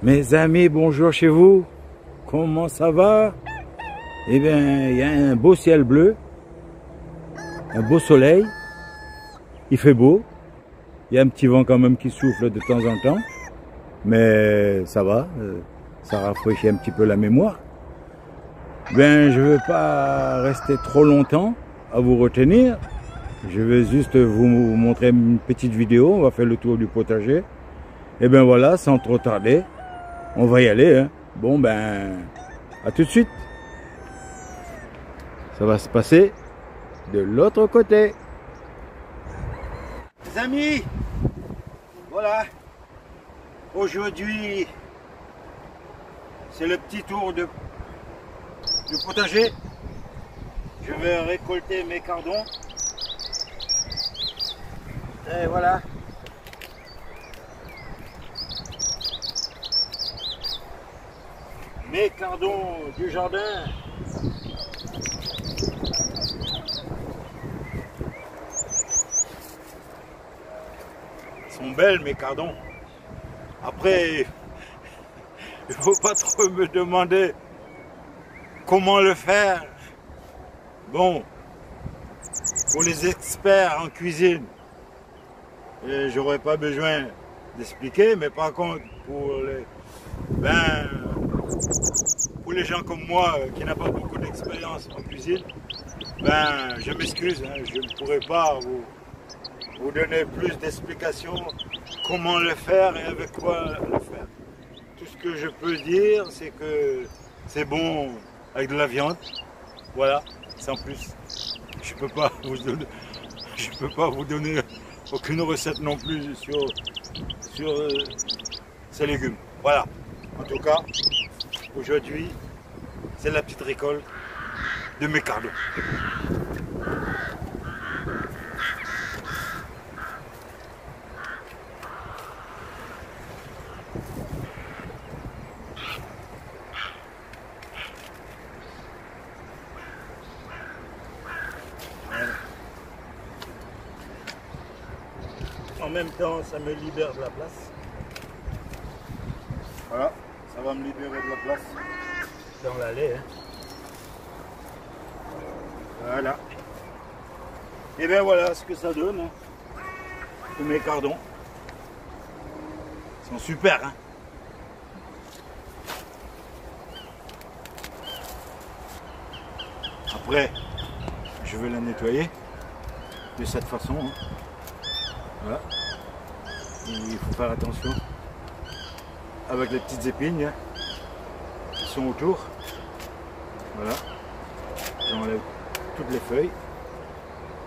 Mes amis, bonjour chez vous. Comment ça va? Eh bien, il y a un beau ciel bleu, un beau soleil. Il fait beau. Il y a un petit vent quand même qui souffle de temps en temps. Mais ça va, ça rafraîchit un petit peu la mémoire. Ben, je ne vais pas rester trop longtemps à vous retenir. Je vais juste vous montrer une petite vidéo. On va faire le tour du potager. Et ben voilà, sans trop tarder, on va y aller. Hein. Bon ben, à tout de suite. Ça va se passer de l'autre côté. Les amis, voilà. Aujourd'hui, c'est le petit tour du potager. Je vais récolter mes cardons. Et voilà. Mes cardons du jardin. Ils sont belles mes cardons. Après, il ne faut pas trop me demander comment le faire. Bon, pour les experts en cuisine, j'aurais pas besoin d'expliquer, mais par contre, pour les gens comme moi qui n'ont pas beaucoup d'expérience en cuisine, je m'excuse, hein, je ne pourrais pas vous donner plus d'explications comment le faire et avec quoi le faire. Tout ce que je peux dire, c'est que c'est bon avec de la viande, voilà, sans plus. Je peux pas vous donner aucune recette non plus sur ces légumes. Voilà. En tout cas, aujourd'hui, c'est la petite récolte de mes cardons. En même temps, ça me libère de la place. Voilà, ça va me libérer de la place dans l'allée. Hein. Voilà. Et bien voilà ce que ça donne. Hein. Tous mes cardons. Ils sont super. Hein. Après, je vais la nettoyer de cette façon. Hein. Voilà. Et il faut faire attention avec les petites épines hein, qui sont autour. Voilà. J'enlève toutes les feuilles.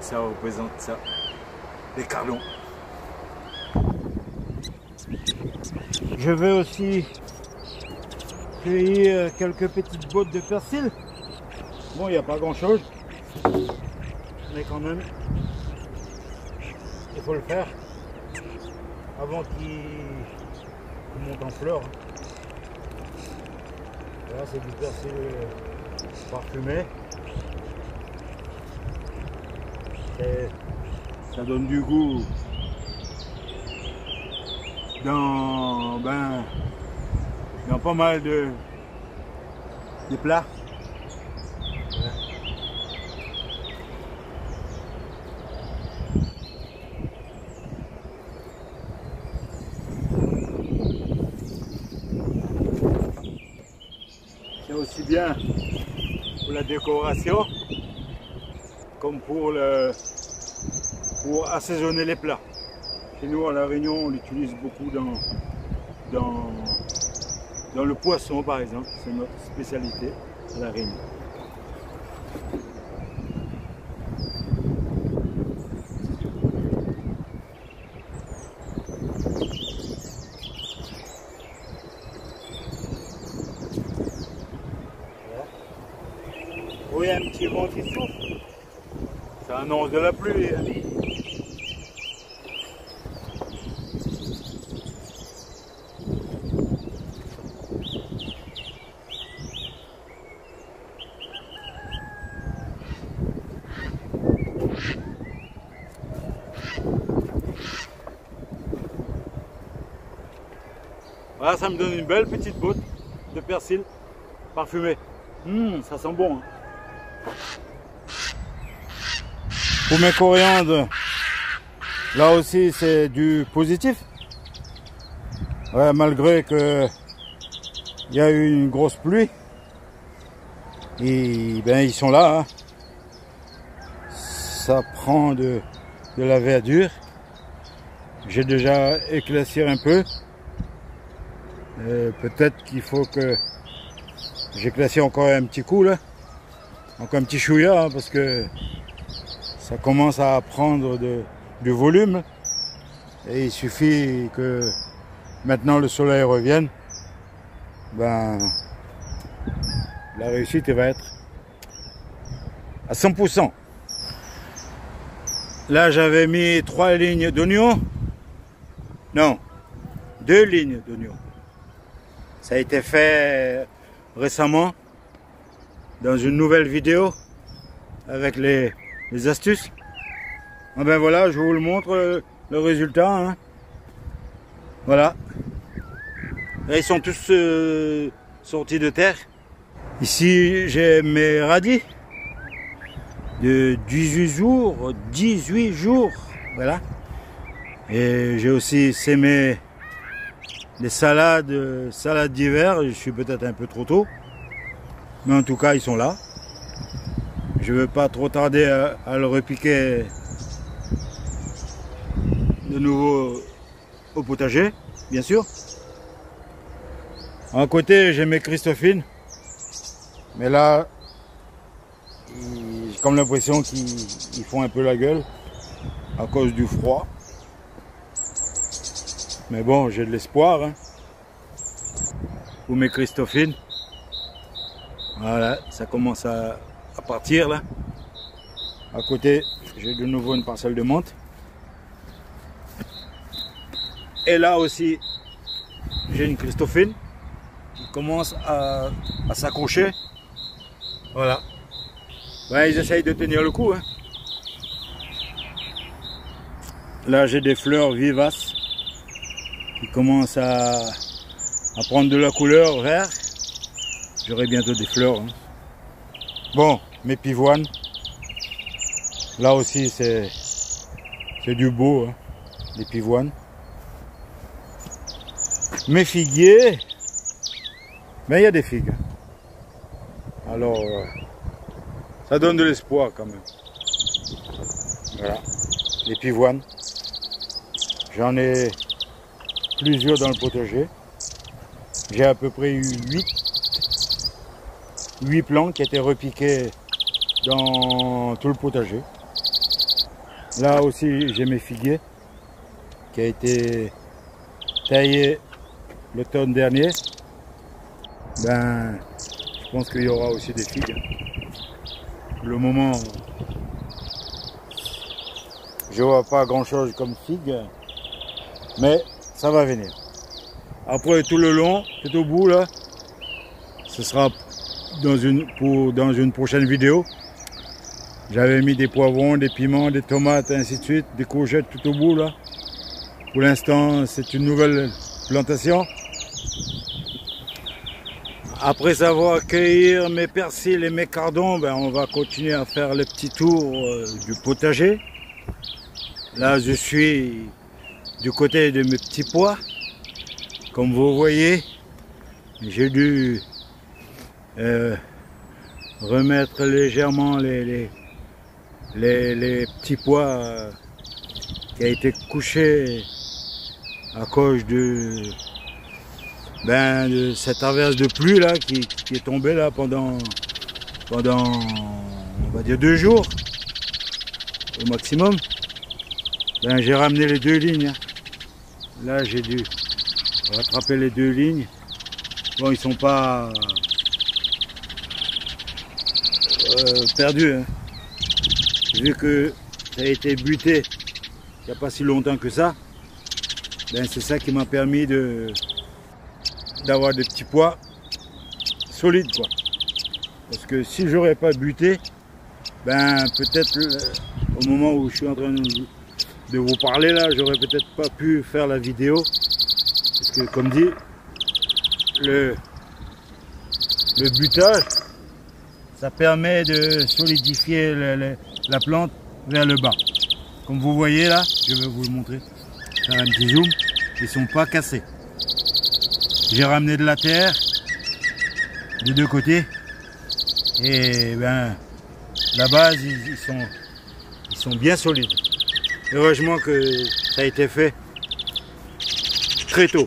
Ça représente ça. Les cardons. Je vais aussi cueillir quelques petites bottes de persil. Bon, il n'y a pas grand chose. Mais quand même, il faut le faire avant qu'il monte en fleurs. Là, c'est du persil parfumé. Ça donne du goût dans pas mal de plats. C'est aussi bien pour la décoration comme pour assaisonner les plats. Chez nous à La Réunion, on l'utilise beaucoup dans le poisson par exemple, c'est notre spécialité à La Réunion. Oui, un petit vent qui souffle. Ça annonce de la pluie. Hein. Voilà, ça me donne une belle petite botte de persil parfumé. Ça sent bon. Hein. Pour mes coriandres, là aussi c'est du positif. Ouais, malgré que il y a eu une grosse pluie. Et ben ils sont là. Hein. Ça prend de la verdure. J'ai déjà éclairci un peu. Peut-être qu'il faut que j'éclaircisse encore un petit coup là. Encore un petit chouïa, hein, parce que ça commence à prendre du volume. Et il suffit que maintenant le soleil revienne. Ben, la réussite va être à 100%. Là, j'avais mis 3 lignes d'oignons. Non, 2 lignes d'oignons. Ça a été fait récemment dans une nouvelle vidéo avec les astuces. Ah ben voilà, je vous le montre le résultat. Hein. Voilà. Là, ils sont tous sortis de terre. Ici, j'ai mes radis de 18 jours, voilà. Et j'ai aussi sémé des salades d'hiver. Je suis peut-être un peu trop tôt, mais en tout cas, ils sont là. Je ne veux pas trop tarder à le repiquer de nouveau au potager, bien sûr. À côté, j'ai mes Christophines. Mais là, j'ai comme l'impression qu'ils font un peu la gueule à cause du froid. Mais bon, j'ai de l'espoir. Hein. Pour mes Christophines. Voilà, ça commence à partir là. À côté, j'ai de nouveau une parcelle de menthe. Et là aussi, j'ai une Christophine qui commence à s'accrocher. Voilà. Ouais, ils essayent de tenir le coup. Hein. Là, j'ai des fleurs vivaces qui commencent à prendre de la couleur vert. J'aurai bientôt des fleurs. Hein. Bon, mes pivoines. Là aussi, c'est du beau, hein, les pivoines. Mes figuiers. Mais il y a des figues. Alors, ça donne de l'espoir quand même. Voilà, les pivoines. J'en ai plusieurs dans le potager. J'ai à peu près eu 8 plants qui étaient repiqués dans tout le potager. Là aussi, j'ai mes figuiers qui a été taillé l'automne dernier. Ben, je pense qu'il y aura aussi des figues. Pour le moment, je vois pas grand chose comme figues, mais ça va venir. Après, tout le long, tout au bout là, ce sera dans une prochaine vidéo. J'avais mis des poivrons, des piments, des tomates, ainsi de suite, des courgettes tout au bout là. Pour l'instant, c'est une nouvelle plantation. Après avoir cueilli mes persils et mes cardons, ben on va continuer à faire le petit tour du potager. Là, je suis du côté de mes petits pois. Comme vous voyez, j'ai dû remettre légèrement les petits pois qui a été couché à cause de cette averse de pluie là qui est tombée là pendant on va dire 2 jours au maximum. Ben, j'ai ramené les 2 lignes. Hein. Là j'ai dû rattraper les 2 lignes. Bon, ils sont pas perdus. Hein. Vu que ça a été buté il n'y a pas si longtemps que ça, ben, c'est ça qui m'a permis d'avoir des petits pois solides quoi. Parce que si j'aurais pas buté, ben peut-être au moment où je suis en train de vous parler là, j'aurais peut-être pas pu faire la vidéo. Parce que comme dit, le butage, ça permet de solidifier la plante vers le bas. Comme vous voyez là, je vais vous le montrer, faire un petit zoom, ils ne sont pas cassés. J'ai ramené de la terre des deux côtés et ben la base ils sont bien solides. Heureusement que ça a été fait très tôt,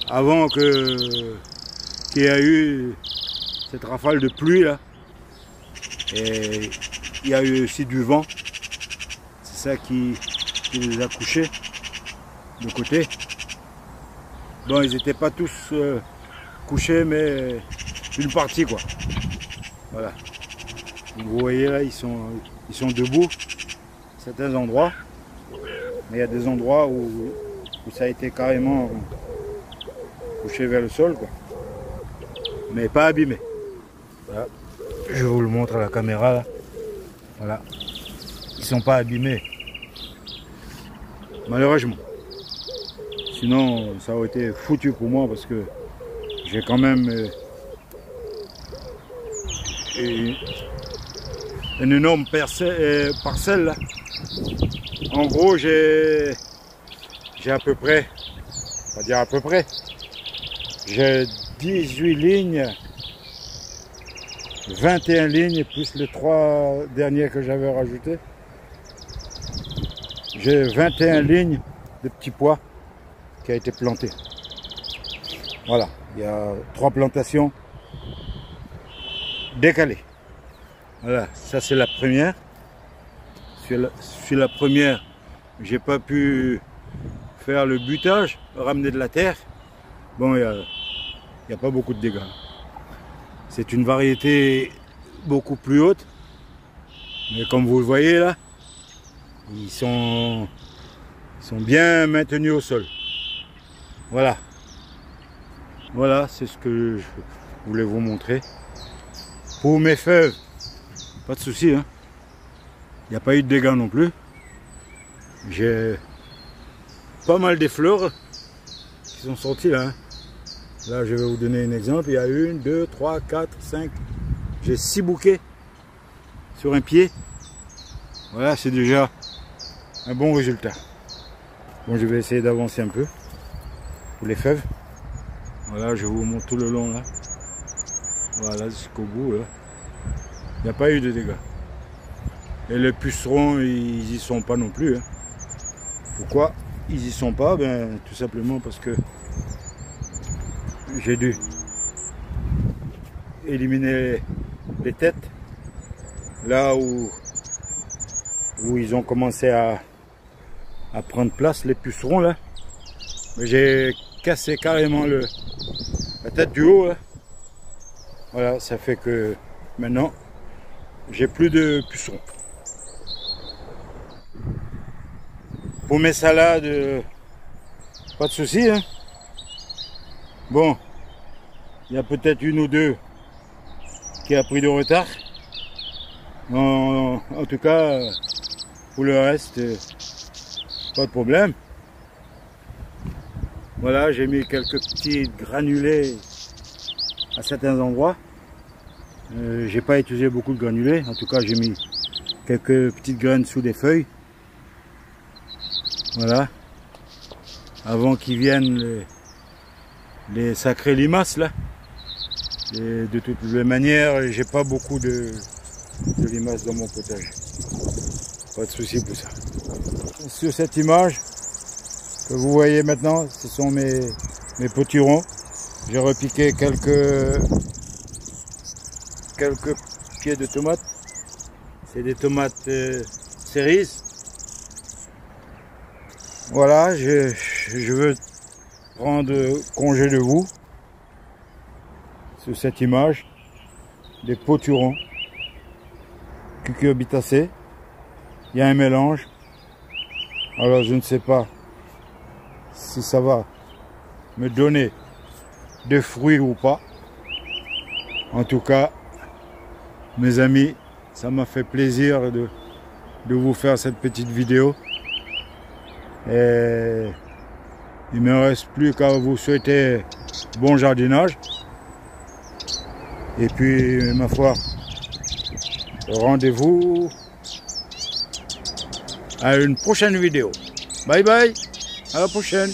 avant qu'il y ait eu cette rafale de pluie là, et il y a eu aussi du vent, c'est ça qui les a couchés de côté. Bon, ils n'étaient pas tous couchés, mais une partie quoi. Voilà. Vous voyez là, ils sont debout à certains endroits, mais il y a des endroits où ça a été carrément couché vers le sol quoi. Mais pas abîmé. Voilà. Je vous le montre à la caméra là. Voilà. Ils sont pas abîmés. Malheureusement. Sinon ça aurait été foutu pour moi parce que j'ai quand même une énorme parcelle là. En gros j'ai à peu près, on va dire à peu près, j'ai 18 lignes, 21 lignes plus les 3 derniers que j'avais rajoutés. J'ai 21 lignes de petits pois qui a été planté. Voilà, il y a 3 plantations décalées. Voilà, ça c'est la première. Sur la première, j'ai pas pu faire le butage, ramener de la terre. Bon, il n'y a pas beaucoup de dégâts. C'est une variété beaucoup plus haute. Mais comme vous le voyez là, ils sont bien maintenus au sol. Voilà. Voilà, c'est ce que je voulais vous montrer. Pour mes fèves, pas de souci, hein. Il n'y a pas eu de dégâts non plus. J'ai pas mal des fleurs qui sont sorties là. Hein. Là, je vais vous donner un exemple. Il y a 1, 2, 3, 4, 5. J'ai 6 bouquets sur un pied. Voilà, c'est déjà un bon résultat. Bon, je vais essayer d'avancer un peu pour les fèves. Voilà, je vous montre tout le long là. Voilà, jusqu'au bout là. Il n'y a pas eu de dégâts. Et les pucerons, ils y sont pas non plus. Hein. Pourquoi ils y sont pas? Ben, tout simplement parce que j'ai dû éliminer les têtes là où ils ont commencé à prendre place, les pucerons là. J'ai cassé carrément la tête du haut là. Voilà, ça fait que maintenant j'ai plus de pucerons. Pour mes salades, pas de souci. Hein. Bon, il y a peut-être 1 ou 2 qui a pris de retard. En tout cas, pour le reste, pas de problème. Voilà, j'ai mis quelques petits granulés à certains endroits. J'ai pas utilisé beaucoup de granulés. En tout cas, j'ai mis quelques petites graines sous des feuilles. Voilà, avant qu'ils viennent les sacrés limaces là. Et de toutes les manières, j'ai pas beaucoup de limaces dans mon potager. Pas de souci pour ça. Sur cette image que vous voyez maintenant, ce sont mes potirons. J'ai repiqué quelques pieds de tomates. C'est des tomates cerises. Voilà, je veux prendre congé de vous sur cette image des potirons cucurbitacées. Il y a un mélange. Alors je ne sais pas si ça va me donner des fruits ou pas. En tout cas, mes amis, ça m'a fait plaisir de vous faire cette petite vidéo. Et Il ne me reste plus qu'à vous souhaiter bon jardinage. Et puis, ma foi, rendez-vous à une prochaine vidéo. Bye bye, à la prochaine.